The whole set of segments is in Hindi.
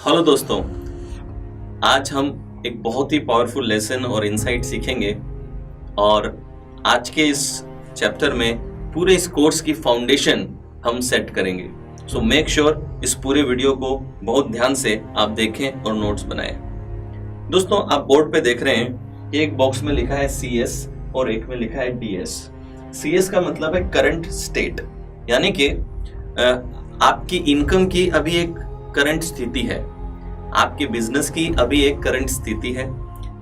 हेलो दोस्तों, आज हम एक बहुत ही पावरफुल लेसन और इनसाइट सीखेंगे और आज के इस चैप्टर में पूरे इस कोर्स की फाउंडेशन हम सेट करेंगे। सो मेक श्योर इस पूरे वीडियो को बहुत ध्यान से आप देखें और नोट्स बनाएं। दोस्तों, आप बोर्ड पे देख रहे हैं कि एक बॉक्स में लिखा है CS और एक में लिखा है DS। CS का मतलब है करंट स्टेट, यानी कि आपकी इनकम की अभी एक करंट स्थिति है, आपके बिजनेस की अभी एक करंट स्थिति है,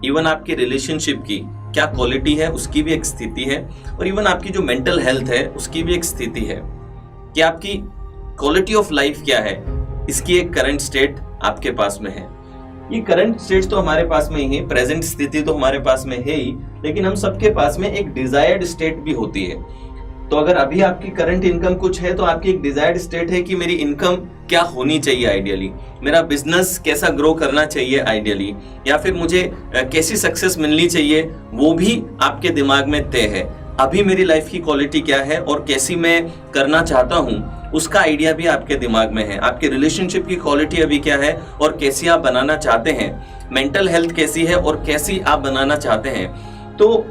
इवन आपके रिलेशनशिप की क्या क्वालिटी है उसकी भी एक स्थिति है, और इवन आपकी जो मेंटल हेल्थ है उसकी भी एक स्थिति है कि आपकी क्वालिटी ऑफ लाइफ क्या है, इसकी एक करंट स्टेट आपके पास में है। ये करंट स्टेट तो हमारे पास में ही है, प्रेजेंट स्थिति तो हमारे पास में है ही, लेकिन हम सबके पास में एक डिजायर्ड स्टेट भी होती है। तो अगर अभी आपकी करंट इनकम कुछ है तो आपकी एक डिजायर्ड स्टेट है कि मेरी इनकम क्या होनी चाहिए आइडियली, मेरा बिजनेस कैसा ग्रो करना चाहिए आइडियली, या फिर मुझे कैसी सक्सेस मिलनी चाहिए, वो भी आपके दिमाग में तय है। अभी मेरी लाइफ की क्वालिटी क्या है और कैसी मैं करना चाहता हूँ उसका आइडिया भी आपके दिमाग में है। आपके रिलेशनशिप की क्वालिटी अभी क्या है और कैसी आप बनाना चाहते हैं, मेंटल हेल्थ कैसी है और कैसी आप बनाना चाहते हैं। तो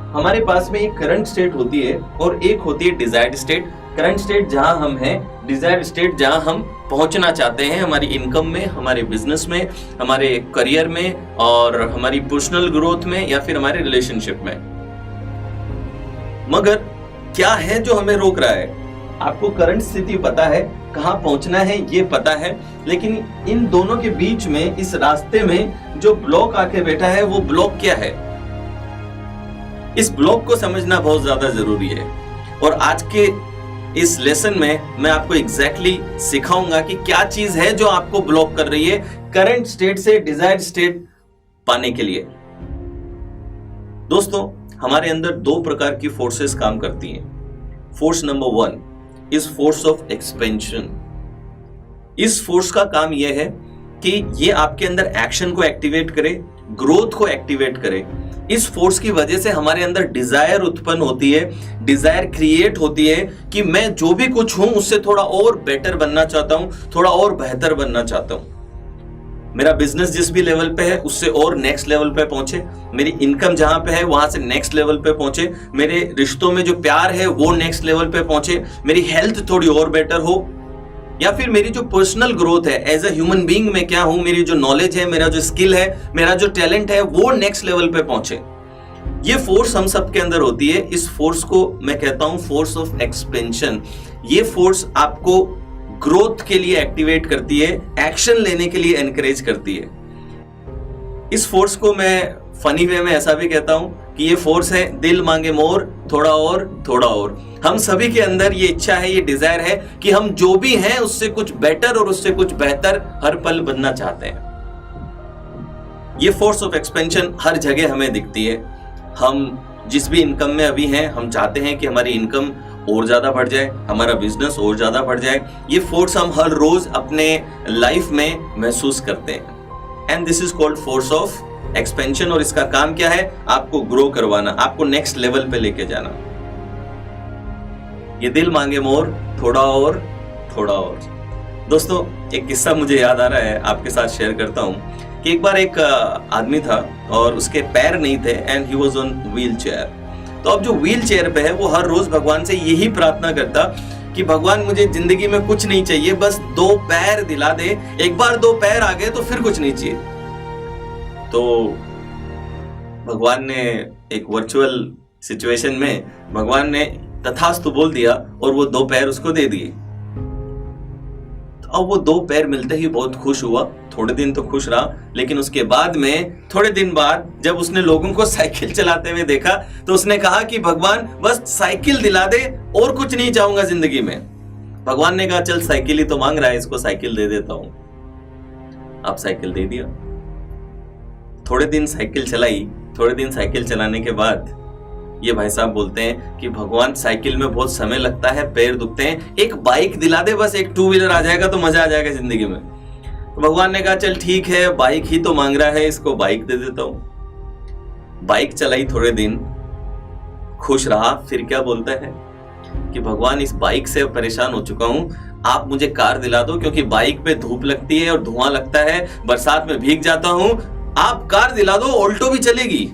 हमारे पास में एक करंट स्टेट होती है और एक होती है डिजायर्ड स्टेट। करंट स्टेट जहां हम हैं, डिजायर्ड स्टेट जहां हम पहुंचना चाहते हैं हमारी इनकम में, हमारे बिजनेस में, हमारे करियर में और हमारी पर्सनल ग्रोथ में या फिर हमारे रिलेशनशिप में। मगर क्या है जो हमें रोक रहा है? आपको करंट स्थिति पता है, कहां पहुंचना है ये पता है, लेकिन इन दोनों के बीच में, इस रास्ते में जो ब्लॉक आके बैठा है वो ब्लॉक क्या है? इस ब्लॉक को समझना बहुत ज्यादा जरूरी है और आज के इस लेसन में मैं आपको एग्जैक्टली सिखाऊंगा कि क्या चीज है जो आपको ब्लॉक कर रही है करंट स्टेट से डिजायर्ड स्टेट पाने के लिए। दोस्तों, हमारे अंदर दो प्रकार की फोर्सेस काम करती हैं। Force number 1 is force of expansion. इस फोर्स का काम यह है कि ये आपके अंदर एक्शन को एक्टिवेट करे, ग्रोथ को एक्टिवेट करे। इस फोर्स की वजह से हमारे अंदर डिजायर उत्पन्न होती है, डिजायर क्रिएट होती है कि मैं जो भी कुछ हूं उससे थोड़ा और बेटर बनना चाहता हूं, थोड़ा और बेहतर बनना चाहता हूं। मेरा बिजनेस जिस भी लेवल पे है उससे और नेक्स्ट लेवल पे पहुंचे, मेरी इनकम जहां पे है वहां से नेक्स्ट लेवल पे पहुंचे, मेरे रिश्तों में जो प्यार है वो नेक्स्ट लेवल पे पहुंचे, मेरी हेल्थ थोड़ी और बेटर हो, या फिर मेरी जो पर्सनल ग्रोथ है एज अ ह्यूमन बीइंग में क्या हूं, मेरी जो नॉलेज है, मेरा जो स्किल है, मेरा जो टैलेंट है वो नेक्स्ट लेवल पे पहुंचे। ये फोर्स हम सबके अंदर होती है। इस फोर्स को मैं कहता हूं फोर्स ऑफ एक्सपेंशन। ये फोर्स आपको ग्रोथ के लिए एक्टिवेट करती है, एक्शन लेने के लिए एनकरेज करती है। इस फोर्स को मैं फनी वे में ऐसा भी कहता हूं कि ये फोर्स है दिल मांगे मोर, थोड़ा और थोड़ा और। हम सभी के अंदर ये इच्छा है, ये डिजायर है कि हम जो भी हैं उससे कुछ बेटर और उससे कुछ बेहतर हर पल बनना चाहते हैं। ये फोर्स ऑफ एक्सपेंशन हर जगह हमें दिखती है। हम जिस भी इनकम में अभी हैं, हम चाहते हैं कि हमारी इनकम और ज्यादा बढ़ जाए, हमारा बिजनेस और ज्यादा बढ़ जाए। ये फोर्स हम हर रोज अपने लाइफ में महसूस करते हैं and this is called force of expansion. और इसका काम क्या है? आपको ग्रो करवाना, आपको नेक्स्ट लेवल पे लेके जाना। ये दिल मांगे मोर, थोड़ा और थोड़ा और। दोस्तों, एक किस्सा मुझे याद आ रहा है, आपके साथ शेयर करता हूं कि एक बार एक आदमी था और उसके पैर नहीं थे and he was on wheel chair. तो अब जो व्हील चेयर पे है वो हर रोज भगवान से यही प्रार्थना करता कि भगवान मुझे जिंदगी में कुछ नहीं चाहिए, बस 2 पैर दिला दे। एक बार 2 पैर आ गए तो फिर कुछ नहीं चाहिए। तो भगवान ने एक वर्चुअल सिचुएशन में भगवान ने तथास्तु बोल दिया और वो 2 पैर उसको दे दिए। तो अब वो 2 पैर मिलते ही बहुत खुश हुआ। थोड़े दिन तो खुश रहा, लेकिन उसके बाद में थोड़े दिन बाद जब उसने लोगों को साइकिल चलाते हुए देखा तो उसने कहा कि भगवान बस साइकिल दिला दे और कुछ नहीं चाहूंगा जिंदगी में। भगवान ने कहा चल साइकिल ही तो मांग रहा है, इसको साइकिल दे देता हूं। अब साइकिल दे दिया। थोड़े दिन साइकिल चलाई। थोड़े दिन साइकिल चलाने के बाद ये भाई साहब बोलते हैं कि भगवान साइकिल में बहुत समय लगता है, पैर दुखते हैं, एक बाइक दिला दे, बस एक 2 व्हीलर आ जाएगा तो मजा आ जाएगा जिंदगी में। तो भगवान ने कहा चल ठीक है, बाइक ही तो मांग रहा है, इसको बाइक दे देता हूं। बाइक चलाई, थोड़े दिन खुश रहा, फिर क्या बोलता है कि भगवान इस बाइक से परेशान हो चुका हूं, आप मुझे कार दिला दो क्योंकि बाइक पे धूप लगती है और धुआं लगता है, बरसात में भीग जाता हूं। आप कार दिला दो, ऑल्टो भी चलेगी।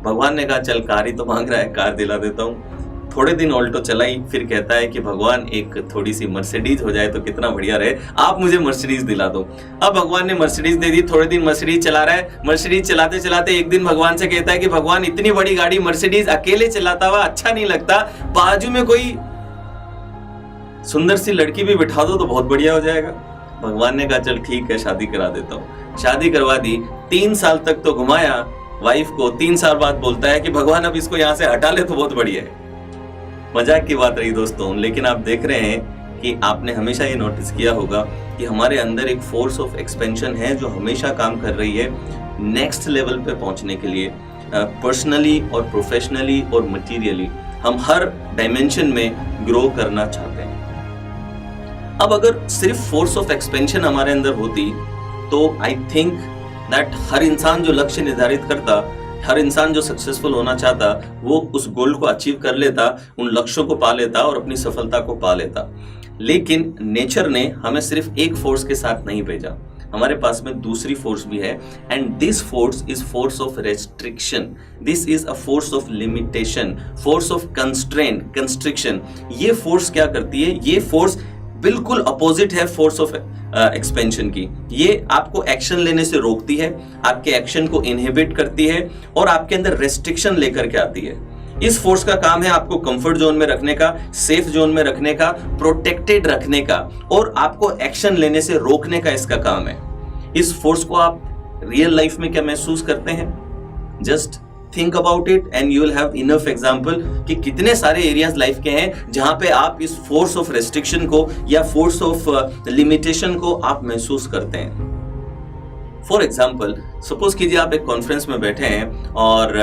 भगवान ने कहा चल कार ही तो मांग रहा है, कार दिला देता हूं। थोड़े दिन ऑल्टो चलाई, फिर कहता है कि भगवान एक थोड़ी सी मर्सिडीज हो जाए तो कितना बढ़िया रहे, आप मुझे मर्सिडीज दिला दो। अब भगवान ने मर्सिडीज दे दी। थोड़े दिन मर्सिडीज चला रहा है। मर्सिडीज चलाते चलाते एक दिन भगवान से कहता है कि भगवान इतनी बड़ी गाड़ी मर्सिडीज अकेले चलाता हुआ अच्छा नहीं लगता, बाजू में कोई सुंदर सी लड़की भी बिठा दो तो बहुत बढ़िया हो जाएगा। भगवान ने कहा चल ठीक है, शादी करा देता हूँ। शादी करवा दी। 3 साल तक तो घुमाया वाइफ को। 3 साल बाद बोलता है कि भगवान अब इसको यहाँ से हटा ले तो बहुत बढ़िया है। मजाक की बात रही दोस्तों, लेकिन आप देख रहे हैं कि आपने हमेशा ये नोटिस किया होगा कि हमारे अंदर एक फोर्स ऑफ एक्सपेंशन है जो हमेशा काम कर रही है नेक्स्ट लेवल पे पहुंचने के लिए। पर्सनली और प्रोफेशनली और मटेरियली हम हर डायमेंशन में ग्रो करना चाहते हैं। अब अगर सिर्फ फोर्स ऑफ एक्सपेंशन हमारे अंदर होती तो आई थिंक दैट हर इंसान जो लक्ष्य निर्धारित करता, हर इंसान जो सक्सेसफुल होना चाहता, वो उस गोल को अचीव कर लेता, उन लक्ष्यों को पा लेता और अपनी सफलता को पा लेता। लेकिन नेचर ने हमें सिर्फ एक फोर्स के साथ नहीं भेजा, हमारे पास में दूसरी फोर्स भी है। And this force is force of restriction, this is a force of limitation, force of constraint, constriction. ये फोर्स क्या करती है? ये फोर्स बिल्कुल अपोजिट है फोर्स ऑफ एक्सपेंशन की। ये आपको एक्शन लेने से रोकती है, आपके एक्शन को इनहिबिट करती है और आपके अंदर रेस्ट्रिक्शन लेकर के आती है। इस फोर्स का काम है आपको कंफर्ट जोन में रखने का, सेफ जोन में रखने का, प्रोटेक्टेड रखने का और आपको एक्शन लेने से रोकने का इसका काम है। इस फोर्स को आप रियल लाइफ में क्या महसूस करते हैं? Just think about it and you will have enough example कि कितने सारे एरियाज लाइफ के हैं जहां पे आप इस फोर्स ऑफ रेस्ट्रिक्शन को या फोर्स ऑफ लिमिटेशन को आप महसूस करते हैं। फॉर एग्जांपल, सपोज कीजिए आप एक कॉन्फ्रेंस में बैठे हैं और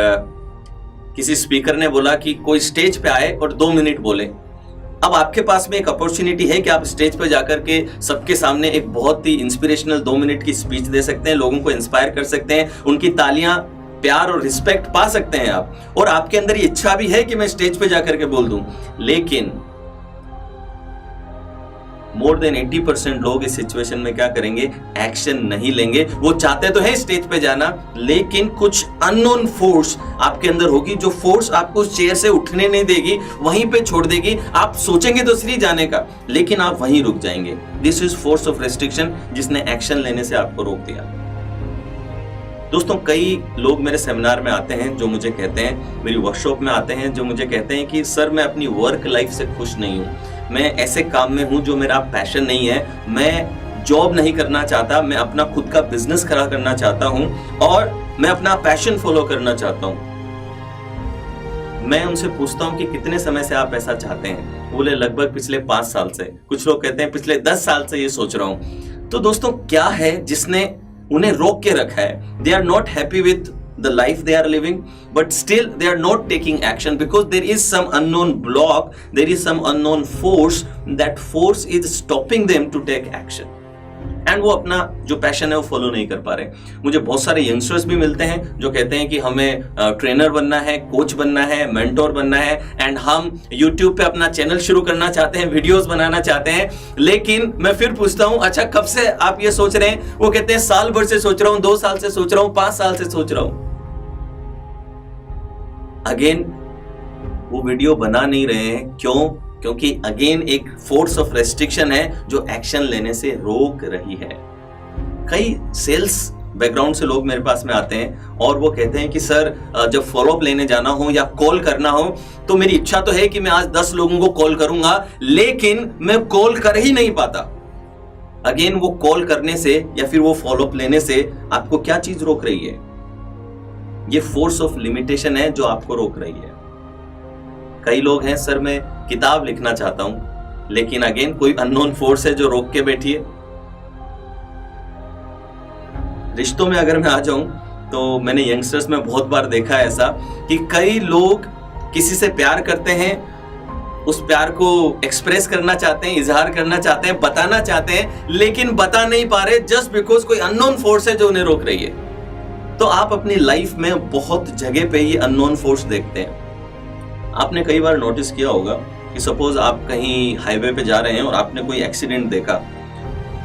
किसी स्पीकर ने बोला कि कोई स्टेज पे आए और 2 मिनट बोले। अब आपके पास में एक अपॉर्चुनिटी है कि आप स्टेज पे जाकर के सबके सामने एक बहुत ही इंस्पिरेशनल 2 मिनट की स्पीच दे सकते हैं, लोगों को इंस्पायर कर सकते हैं, उनकी तालियां, प्यार और रिस्पेक्ट पा सकते हैं आप। और आपके अंदर ये इच्छा भी है कि मैं स्टेज पे जाकर के बोल दूं। लेकिन मोर देन 80% लोग इस सिचुएशन में क्या करेंगे? एक्शन नहीं लेंगे। वो चाहते तो है स्टेज पे जाना, लेकिन कुछ अननोन फोर्स आपके अंदर होगी जो फोर्स आपको उस चेयर से उठने नहीं देगी, वहीं पे छोड़ देगी। आप सोचेंगे तो सही जाने का, लेकिन आप वहीं रुक जाएंगे। This is force of restriction, जिसने एक्शन लेने से आपको रोक दिया। दोस्तों, कई लोग मेरे सेमिनार में आते हैं जो मुझे कहते हैं, मेरी वर्कशॉप में आते हैं जो मुझे कहते हैं कि सर मैं अपनी वर्क लाइफ से खुश नहीं हूँ, मैं ऐसे काम में हूँ जो मेरा पैशन नहीं है, मैं जॉब नहीं करना चाहता, मैं अपना खुद का बिजनेस खड़ा करना चाहता हूँ और मैं अपना पैशन फॉलो करना चाहता हूँ। मैं उनसे पूछता हूँ कि कितने समय से आप ऐसा चाहते हैं? बोले लगभग पिछले 5 साल से। कुछ लोग कहते हैं पिछले 10 साल से ये सोच रहा हूँ। तो दोस्तों, क्या है जिसने उन्हें रोक के रखा है? They are not happy with the life they are living, but still they are not taking action because there is some unknown block, there is some unknown force, that force is stopping them to take action. And वो अपना जो पैशन है वो फॉलो नहीं कर पा रहे। मुझे बहुत सारे यंगस्टर्स भी मिलते हैं जो कहते हैं कि हमें ट्रेनर बनना है, कोच बनना है, मेंटोर बनना है एंड हम यूट्यूब पे अपना चैनल शुरू करना चाहते हैं, वीडियोस बनाना चाहते हैं। लेकिन मैं फिर पूछता हूं, अच्छा कब से आप ये सोच रहे हैं? वो कहते हैं साल भर से सोच रहा हूं, 2 साल से सोच रहा हूं, 5 साल से सोच रहा हूं। अगेन वो वीडियो बना नहीं रहे हैं। क्यों? क्योंकि अगेन एक फोर्स ऑफ रेस्ट्रिक्शन है जो एक्शन लेने से रोक रही है। कई सेल्स बैकग्राउंड से लोग मेरे पास में आते हैं और वो कहते हैं कि सर जब फॉलोअप लेने जाना हो या कॉल करना हो तो मेरी इच्छा तो है कि मैं आज 10 लोगों को कॉल करूंगा, लेकिन मैं कॉल कर ही नहीं पाता। अगेन वो कॉल करने से या फिर वो फॉलोअप लेने से आपको क्या चीज रोक रही है? ये फोर्स ऑफ लिमिटेशन है जो आपको रोक रही है। कई लोग हैं, सर मैं किताब लिखना चाहता हूं, लेकिन अगेन कोई अननोन फोर्स है जो रोक के बैठी है। रिश्तों में अगर मैं आ जाऊं तो मैंने यंगस्टर्स में बहुत बार देखा है ऐसा कि कई लोग किसी से प्यार करते हैं, उस प्यार को एक्सप्रेस करना चाहते हैं, इजहार करना चाहते हैं, बताना चाहते हैं, लेकिन बता नहीं पा रहे जस्ट बिकॉज कोई अननोन फोर्स है जो उन्हें रोक रही है। तो आप अपनी लाइफ में बहुत जगह पे ये अननोन फोर्स देखते हैं। आपने कई बार नोटिस किया होगा कि सपोज आप कहीं हाईवे पे जा रहे हैं और आपने कोई एक्सीडेंट देखा,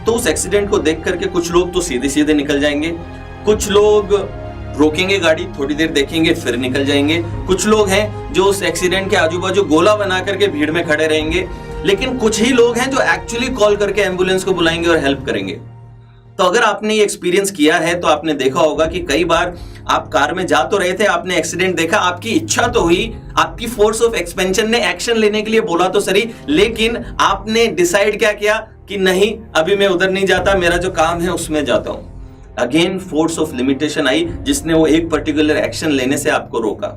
तो उस एक्सीडेंट को देख करके कुछ लोग तो सीधे सीधे निकल जाएंगे, कुछ लोग रोकेंगे गाड़ी, थोड़ी देर देखेंगे फिर निकल जाएंगे, कुछ लोग हैं जो उस एक्सीडेंट के आजू बाजू गोला बना करके भीड़ में खड़े रहेंगे, लेकिन कुछ ही लोग हैं जो एक्चुअली कॉल करके एम्बुलेंस को बुलाएंगे और हेल्प करेंगे। तो अगर आपने ये एक्सपीरियंस किया है तो आपने देखा होगा कि कई बार आप कार में जा तो रहे थे, आपने एक्सीडेंट देखा, आपकी इच्छा तो हुई, आपकी फोर्स ऑफ एक्सपेंशन ने एक्शन लेने के लिए बोला तो सही, लेकिन आपने डिसाइड क्या किया कि नहीं, अभी मैं उधर नहीं जाता, मेरा जो काम है उसमें जाता हूं। अगेन फोर्स ऑफ लिमिटेशन आई जिसने वो एक पर्टिकुलर एक्शन लेने से आपको रोका।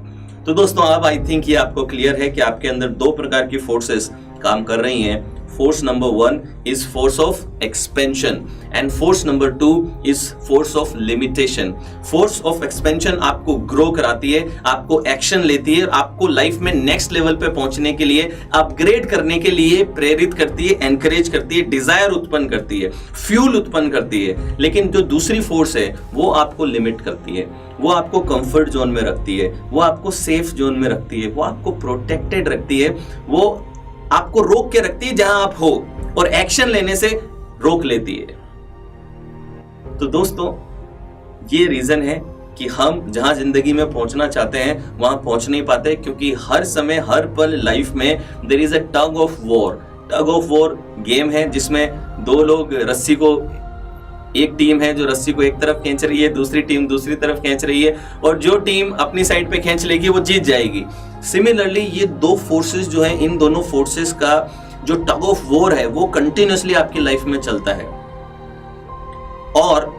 तो दोस्तों अब आई थिंक ये आपको क्लियर है कि आपके अंदर दो प्रकार की फोर्सेस काम कर रही हैं। Force number 1 is force of expansion and force number 2 is force of limitation. Force of expansion आपको ग्रो कराती है, आपको एक्शन लेती है, आपको लाइफ में नेक्स्ट लेवल पे पहुंचने के लिए, अपग्रेड करने के लिए प्रेरित करती है, एनकरेज करती है, डिजायर उत्पन्न करती है, फ्यूल उत्पन्न करती है। लेकिन जो दूसरी फोर्स है वो आपको लिमिट करती है, वो आपको कंफर्ट जोन में रखती है, वो आपको सेफ जोन में रखती है, वो आपको प्रोटेक्टेड रखती है, वो आपको रोक के रखती है जहां आप हो और एक्शन लेने से रोक लेती है। तो दोस्तों ये रीजन है कि हम जहां जिंदगी में पहुंचना चाहते हैं वहां पहुंच नहीं पाते, क्योंकि हर समय हर पल लाइफ में there is a tug of war. Tug of war game है जिसमें दो लोग रस्सी को, एक टीम है जो रस्सी को एक तरफ खींच रही है, दूसरी टीम दूसरी तरफ खींच रही है, और जो टीम अपनी साइड पे खींच लेगी वो जीत जाएगी। सिमिलरली ये दो फोर्सेस जो है, इन दोनों फोर्सेस का जो टग ऑफ वॉर है वो कंटिन्यूअसली आपकी लाइफ में चलता है, और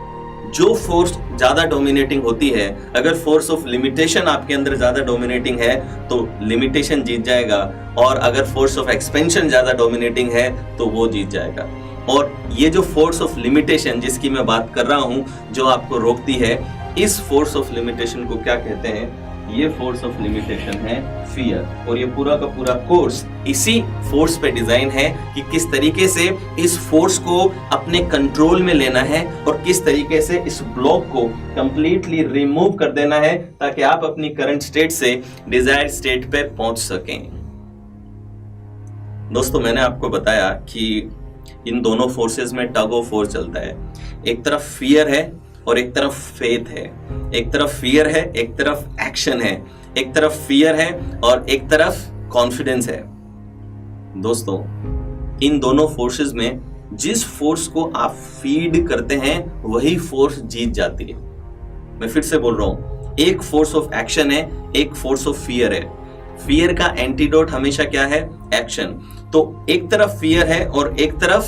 जो फोर्स ज्यादा डोमिनेटिंग होती है, अगर फोर्स ऑफ लिमिटेशन आपके अंदर ज्यादा डोमिनेटिंग है तो लिमिटेशन जीत जाएगा, और अगर फोर्स ऑफ एक्सपेंशन ज्यादा डोमिनेटिंग है तो वो जीत जाएगा। और ये जो फोर्स ऑफ लिमिटेशन जिसकी मैं बात कर रहा हूं, जो आपको रोकती है, इस फोर्स ऑफ लिमिटेशन को क्या कहते हैं? ये फोर्स ऑफ लिमिटेशन है फियर। और ये पूरा का पूरा कोर्स इसी फोर्स पे डिजाइन है कि किस तरीके से इस फोर्स को अपने कंट्रोल में लेना है और किस तरीके से इस ब्लॉक को कंप्लीटली रिमूव कर देना है, ताकि आप अपनी करंट स्टेट से डिजायर्ड स्टेट पे पहुंच सकें। दोस्तों मैंने आपको बताया कि इन दोनों फोर्सेस में टग ऑफ वॉर चलता है। एक तरफ फियर है और एक तरफ फेथ है, एक तरफ फियर है, एक तरफ एक्शन है, एक तरफ फियर है और एक तरफ कॉन्फिडेंस है। दोस्तों इन दोनों फोर्सेस में जिस फोर्स को आप फीड करते हैं वही फोर्स जीत जाती है। मैं फिर से बोल रहा हूं, एक फोर्स ऑफ एक्शन है, एक फोर्स ऑफ फियर है। फियर का एंटीडोट हमेशा क्या है? एक्शन। तो एक तरफ फियर है और एक तरफ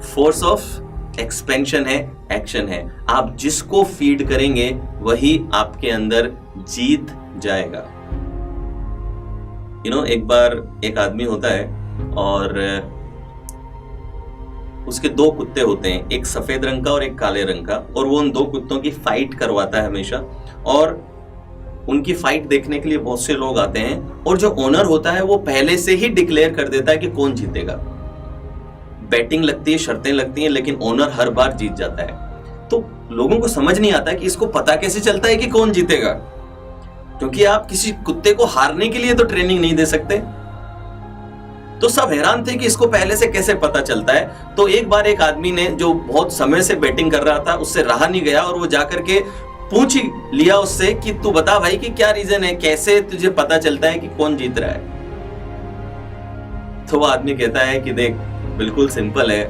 फोर्स ऑफ एक्सपेंशन है, एक्शन है। आप जिसको फीड करेंगे वही आपके अंदर जीत जाएगा। एक बार एक आदमी होता है और उसके दो कुत्ते होते हैं, एक सफेद रंग का और एक काले रंग का, और वो उन दो कुत्तों की फाइट करवाता है हमेशा, और उनकी फाइट देखने के लिए बहुत से लोग आते हैं, और जो ओनर होता है वो पहले से ही डिक्लेयर कर देता है कि कौन जीतेगा। बैटिंग लगती है, शर्तें लगती हैं, लेकिन ओनर हर बार जीत जाता है। तो लोगों को समझ नहीं आता कि इसको पता कैसे चलता है कि कौन जीतेगा, क्योंकि आप किसी कुत्ते को हारने के लिए तो ट्रेनिंग नहीं दे सकते। तो सब हैरान थे कि इसको पहले से कैसे पता चलता है। तो एक बार एक आदमी ने, जो बहुत समय से बैटिंग कर रहा था, उससे रहा नहीं गया और वो जाकर के पूछ ही लिया उससे कि तू बता भाई कि क्या रीजन है, कैसे तुझे पता चलता है कि कौन जीत रहा है। तो वो आदमी कहता है कि देख, बिल्कुल सिंपल है,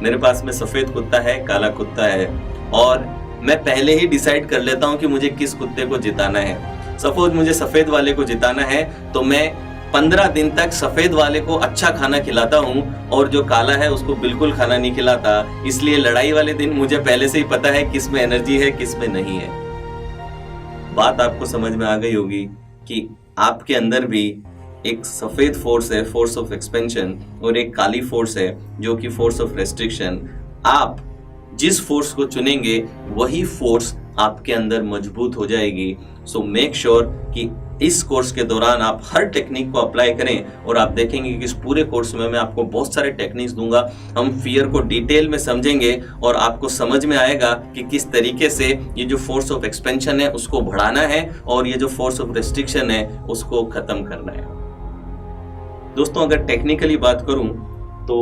मेरे पास में सफेद कुत्ता है, काला कुत्ता है, और मैं पहले ही डिसाइड कर लेता हूं कि मुझे किस कुत्ते को जिताना है। सपोज मुझे सफेद वाले को जिताना है तो मैं 15 दिन तक सफेद वाले को अच्छा खाना खिलाता हूं, और जो काला है उसको बिल्कुल खाना नहीं खिलाता। इसलिए लड़ाई वाले दिन मुझे पहले से ही पता है किस में एनर्जी है, किस में नहीं है। बात आपको समझ में आ गई होगी कि आपके अंदर भी एक सफेद फोर्स है, फोर्स ऑफ एक्सपेंशन, और एक काली फोर्स है जो कि फोर्स ऑफ रेस्ट्रिक्शन। आप जिस फोर्स को चुनेंगे वही फोर्स आपके अंदर मजबूत हो जाएगी। सो मेक श्योर कि इस कोर्स के दौरान आप हर टेक्निक को अप्लाई करें, और आप देखेंगे कि इस पूरे कोर्स में मैं आपको बहुत सारे टेक्निक्स दूंगा। हम फियर को डिटेल में समझेंगे और आपको समझ में आएगा कि किस तरीके से ये जो फोर्स ऑफ एक्सपेंशन है उसको बढ़ाना है और ये जो फोर्स ऑफ रेस्ट्रिक्शन है उसको खत्म करना है। दोस्तों अगर टेक्निकली बात करूं तो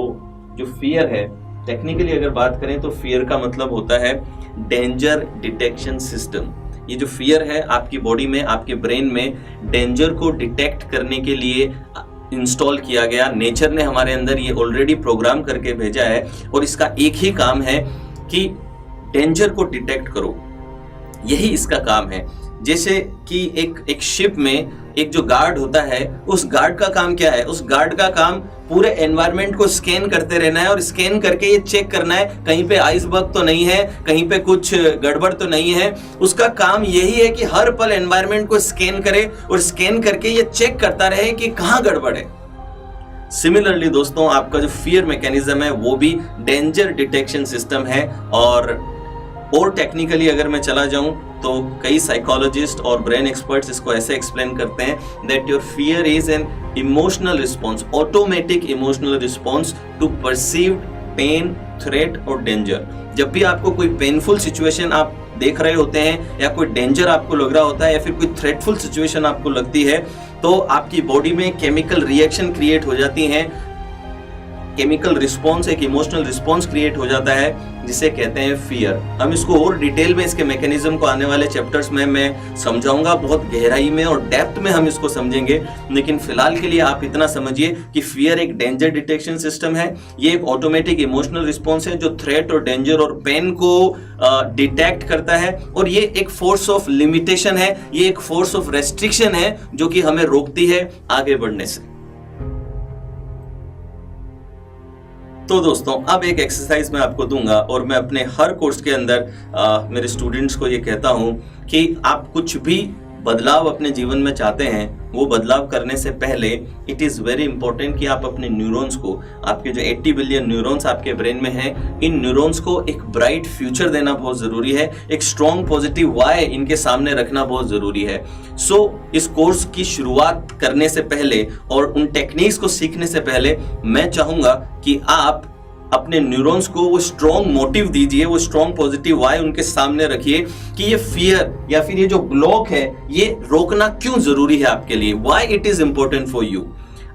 जो फियर है, टेक्निकली अगर बात करें तो फियर का मतलब होता है डेंजर डिटेक्शन सिस्टम। ये जो फियर है आपकी बॉडी में, आपके ब्रेन में डेंजर को डिटेक्ट करने के लिए इंस्टॉल किया गया। नेचर ने हमारे अंदर ये ऑलरेडी प्रोग्राम करके भेजा है और इसका एक ही काम है कि डेंजर को डिटेक्ट करो, यही इसका काम है। जैसे कि एक शिप में एक जो गार्ड होता है, उस गार्ड का काम क्या है? उस गार्ड का काम पूरे एनवायरनमेंट को स्कैन करते रहना है और स्कैन करके ये चेक करना है कहीं पे आइसबर्ग तो नहीं है, कहीं पे कुछ गड़बड़ तो नहीं है। उसका काम यही है कि हर पल एनवायरनमेंट को स्कैन करे और स्कैन करके ये चेक करता रहे कि कहाँ गड़बड़ है। सिमिलरली दोस्तों, आपका जो फियर मैकेनिज्म है वो भी डेंजर डिटेक्शन सिस्टम है। और टेक्निकली अगर मैं चला जाऊं तो कई साइकोलॉजिस्ट और ब्रेन एक्सपर्ट्स इसको ऐसे एक्सप्लेन करते हैं that your fear is an emotional response, automatic emotional response to perceived pain, threat और डेंजर। जब भी आपको कोई पेनफुल सिचुएशन आप देख रहे होते हैं या कोई डेंजर आपको लग रहा होता है या फिर कोई थ्रेटफुल सिचुएशन आपको लगती है, तो आपकी बॉडी में केमिकल रिएक्शन क्रिएट हो जाती हैं, केमिकल रिस्पॉन्स, एक इमोशनल रिस्पॉन्स क्रिएट हो जाता है जिसे कहते हैं फियर। हम इसको और डिटेल में, इसके मैकेनिज्म को आने वाले चैप्टर्स में मैं समझाऊंगा, बहुत गहराई में और डेप्थ में हम इसको समझेंगे। लेकिन फिलहाल के लिए आप इतना समझिए कि फियर एक डेंजर डिटेक्शन सिस्टम है। ये एक ऑटोमेटिक इमोशनल रिस्पॉन्स है जो थ्रेट और डेंजर और पेन को डिटेक्ट करता है। और ये एक फोर्स ऑफ लिमिटेशन है, ये एक फोर्स ऑफ रेस्ट्रिक्शन है जो कि हमें रोकती है आगे बढ़ने से। तो दोस्तों अब एक एक्सरसाइज मैं आपको दूंगा और मैं अपने हर कोर्स के अंदर मेरे स्टूडेंट्स को ये कहता हूं कि आप कुछ भी बदलाव अपने जीवन में चाहते हैं, वो बदलाव करने से पहले इट इज़ वेरी इंपॉर्टेंट कि आप अपने न्यूरॉन्स को, आपके जो 80 बिलियन न्यूरॉन्स आपके ब्रेन में हैं, इन न्यूरॉन्स को एक ब्राइट फ्यूचर देना बहुत ज़रूरी है। एक स्ट्रॉन्ग पॉजिटिव वाई इनके सामने रखना बहुत ज़रूरी है। इस कोर्स की शुरुआत करने से पहले और उन टेक्निक्स को सीखने से पहले मैं चाहूँगा कि आप अपने न्यूरॉन्स को वो स्ट्रॉन्ग मोटिव दीजिए, वो स्ट्रॉन्ग पॉजिटिव वाई उनके सामने रखिए कि ये फियर या फिर ये जो ब्लॉक है ये रोकना क्यों जरूरी है आपके लिए, why it is important for you.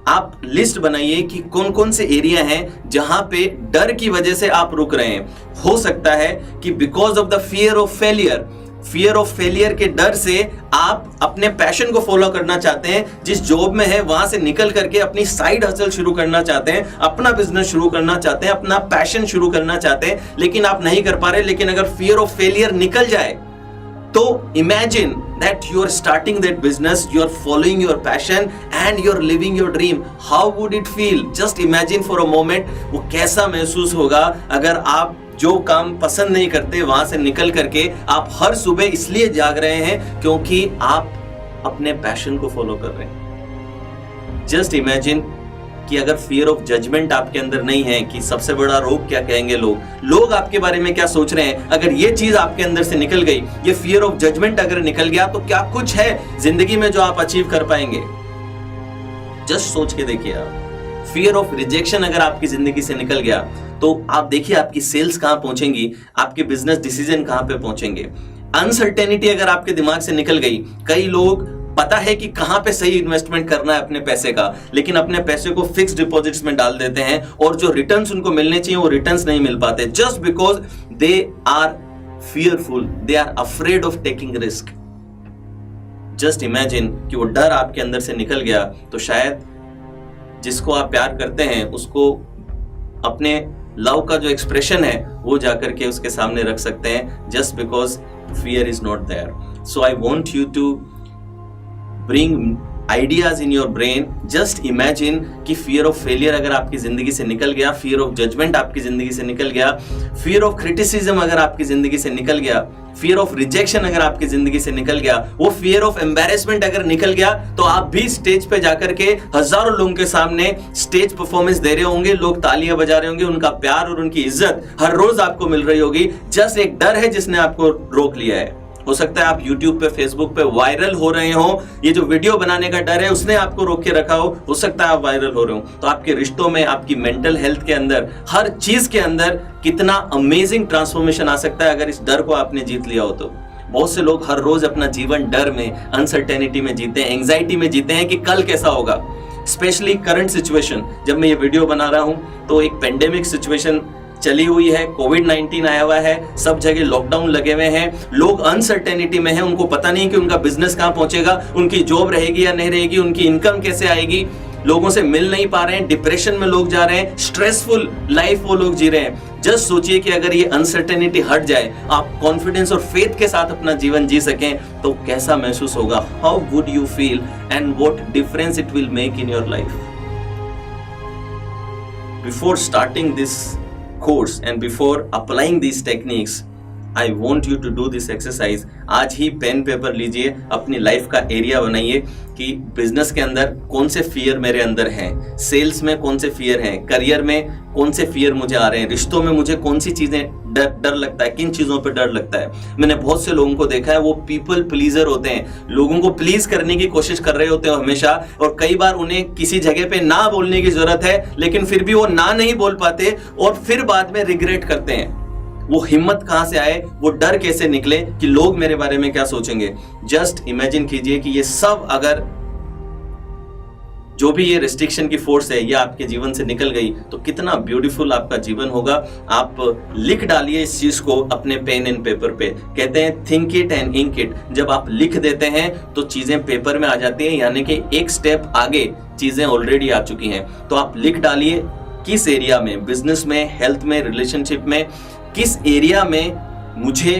आप लिस्ट बनाइए कि कौन कौन से एरिया हैं जहां पे डर की वजह से आप रुक रहे हैं। हो सकता है कि because of the fear of failure के डर से आप अपने पैशन को फॉलो करना चाहते हैं, जिस जॉब में है वहां से निकल करके अपनी साइड हसल शुरू करना चाहते हैं, अपना बिजनेस शुरू करना चाहते हैं, अपना पैशन शुरू करना चाहते हैं, लेकिन आप नहीं कर पा रहे। लेकिन अगर फियर ऑफ फेलियर निकल जाए तो imagine that you are starting that business, you are following your passion and you are living your dream. How would it feel? Just imagine for a moment, वो कैसा महसूस होगा अगर आप जो काम पसंद नहीं करते वहां से निकल करके आप हर सुबह इसलिए जाग रहे हैं क्योंकि आप अपने पैशन को फॉलो कर रहे हैं। जस्ट इमेजिन कि अगर फियर ऑफ जजमेंट आपके अंदर नहीं है कि सबसे बड़ा रोग क्या कहेंगे लोग आपके बारे में क्या सोच रहे हैं, अगर ये चीज आपके अंदर से निकल गई, ये फियर ऑफ जजमेंट अगर निकल गया, तो क्या कुछ है जिंदगी में जो आप अचीव कर पाएंगे। जस्ट सोच के देखिए आप। फियर ऑफ रिजेक्शन अगर आपकी जिंदगी से निकल गया तो आप देखिए आपकी सेल्स कहां पहुंचेंगी, आपके बिजनेस डिसीजन कहां पे पहुंचेंगे। अनसर्टेनिटी अगर आपके दिमाग से निकल गई, कई लोग पता है कि कहां पे सही इन्वेस्टमेंट करना है अपने पैसे का, लेकिन अपने पैसे को फिक्स्ड डिपॉजिट्स में डाल देते हैं और जो रिटर्न्स उनको मिलने चाहिए वो रिटर्न्स नहीं मिल पाते, just because they are fearful, they are afraid of taking risk. Just imagine कि वो डर आपके अंदर से निकल गया तो शायद जिसको आप प्यार करते हैं उसको अपने लव का जो एक्सप्रेशन है वो जाकर के उसके सामने रख सकते हैं, just because fear is not there. So I want you to bring ideas in your brain. Just imagine कि fear of failure अगर आपकी जिंदगी से निकल गया, fear of judgment आपकी जिंदगी से निकल गया, fear of criticism अगर आपकी जिंदगी से निकल गया, fear of rejection अगर आपकी जिंदगी से निकल गया, वो fear of embarrassment अगर निकल गया, तो आप भी स्टेज पे जाकर के हजारों लोगों के सामने स्टेज परफॉर्मेंस दे रहे होंगे, लोग तालियां बजा रहे होंगे, उनका प्यार और उनकी इज्जत हर रोज आपको मिल रही होगी। जस्ट एक डर है जिसने आपको रोक लिया है। हो सकता है आप YouTube पे, Facebook पे वायरल हो रहे हो, ये जो वीडियो बनाने का डर है उसने आपको रोक के रखा हो सकता है आप वायरल हो रहे हो। तो आपके रिश्तों में, आपकी मेंटल हेल्थ के अंदर, हर चीज के अंदर कितना अमेजिंग ट्रांसफॉर्मेशन आ सकता है अगर इस डर को आपने जीत लिया हो तो। बहुत से लोग हर रोज अपना जीवन डर में, अनसर्टेनिटी में जीते हैं, एंजाइटी में जीते हैं कि कल कैसा होगा। स्पेशली करंट सिचुएशन, जब मैं ये वीडियो बना रहा हूँ तो एक पेंडेमिक सिचुएशन चली हुई है, कोविड-19 आया हुआ है, सब जगह लॉकडाउन लगे हुए हैं, लोग अनसर्टेनिटी में हैं, उनको पता नहीं कि उनका बिजनेस कहाँ पहुंचेगा, उनकी जॉब रहेगी या नहीं रहेगी, उनकी इनकम कैसे आएगी, लोगों से मिल नहीं पा रहे हैं, डिप्रेशन में लोग जा रहे हैं, स्ट्रेसफुल लाइफ वो लोग जी रहे हैं। जस्ट सोचिए कि अगर ये अनसर्टेनिटी हट जाए, आप कॉन्फिडेंस और फेथ के साथ अपना जीवन जी सकें, तो कैसा महसूस होगा, how would you feel and what difference it will make in your life. Before starting this course and before applying these techniques, I want you to do this exercise। आज ही पेन पेपर लीजिए, अपनी लाइफ का एरिया बनाइए कि बिजनेस के अंदर कौन से फियर मेरे अंदर हैं, सेल्स में कौन से फियर हैं, करियर में कौन से फियर मुझे आ रहे हैं, रिश्तों में मुझे कौन सी चीजें डर लगता है, किन चीजों पे डर लगता है। मैंने बहुत से लोगों को देखा है, वो पीपल प्लीजर होते हैं, लोगों को प्लीज करने की कोशिश कर रहे होते हैं हमेशा, और कई बार उन्हें किसी जगह पे ना बोलने की जरूरत है, लेकिन फिर भी वो ना नहीं बोल पाते और फिर बाद में रिग्रेट करते हैं। वो हिम्मत कहां से आए, वो डर कैसे निकले कि लोग मेरे बारे में क्या सोचेंगे। जस्ट इमेजिन कीजिए कि ये सब, अगर जो भी ये रिस्ट्रिक्शन की फोर्स है ये आपके जीवन से निकल गई, तो कितना ब्यूटीफुल आपका जीवन होगा। आप लिख डालिए इस चीज को अपने पेन एंड पेपर पे। कहते हैं think it and ink it. जब आप लिख देते हैं तो चीजें पेपर में आ जाती हैं, यानी कि एक स्टेप आगे चीजें ऑलरेडी आ चुकी हैं। तो आप लिख डालिए किस एरिया में, बिजनेस में, हेल्थ में, रिलेशनशिप में, किस एरिया में मुझे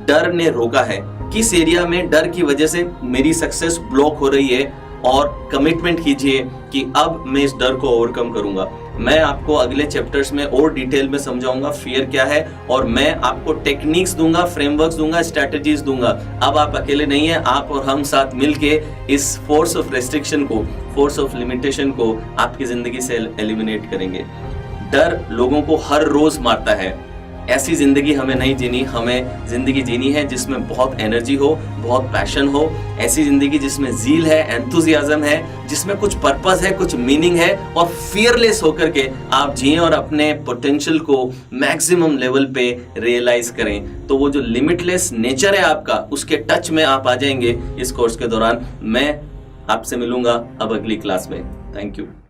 डर ने रोका है, किस एरिया में डर की वजह से मेरी सक्सेस ब्लॉक हो रही है, और कमिटमेंट कीजिए कि अब मैं इस डर को ओवरकम करूंगा। मैं आपको अगले चैप्टर्स में और डिटेल में समझाऊंगा फियर क्या है, और मैं आपको टेक्निक्स दूंगा, फ्रेमवर्क्स दूंगा, स्ट्रेटजीज दूंगा। अब आप अकेले नहीं हैं, आप और हम साथ मिलके इस फोर्स ऑफ रेस्ट्रिक्शन को, फोर्स ऑफ लिमिटेशन को आपकी जिंदगी से एलिमिनेट करेंगे। डर लोगों को हर रोज मारता है। ऐसी जिंदगी हमें नहीं जीनी, हमें जिंदगी जीनी है जिसमें बहुत एनर्जी हो, बहुत पैशन हो, ऐसी जिंदगी जिसमें ज़ील है, एंथुजियाज्म है, जिसमें कुछ पर्पस है, कुछ मीनिंग है, और फियरलेस होकर के आप जिएं और अपने पोटेंशियल को मैक्सिमम लेवल पे रियलाइज करें। तो वो जो लिमिटलेस नेचर है आपका, उसके टच में आप आ जाएंगे इस कोर्स के दौरान। मैं आपसे मिलूंगा अब अगली क्लास में। Thank you.